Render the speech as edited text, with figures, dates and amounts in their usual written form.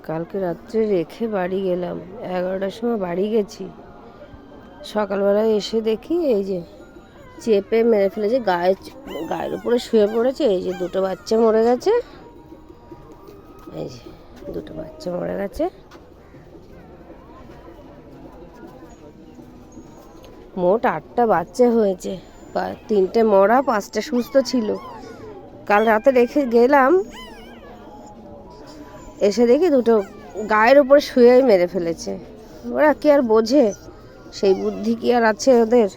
কালকে রাত্রে রেখে বাড়ি গেলাম, 11টার সময় বাড়ি গেছি। সকালবেলায় এসে দেখি এই যে চেপে মেরে ফেলেছে, গায়ের উপরে শুয়ে পড়েছে। এই যে দুটো বাচ্চা মরে গেছে, এই যে দুটো বাচ্চা মরে গেছে। মোট 8টা বাচ্চা হয়েছে, 3টে মরা, 5টা সুস্থ ছিল। কাল রাতে রেখে গেলাম, এসে দেখি দুটো গায়ের উপরে শুয়েই মেরে ফেলেছে। ওরা কি আর বোঝে? সেই বুদ্ধি কি আর আছে ওদের?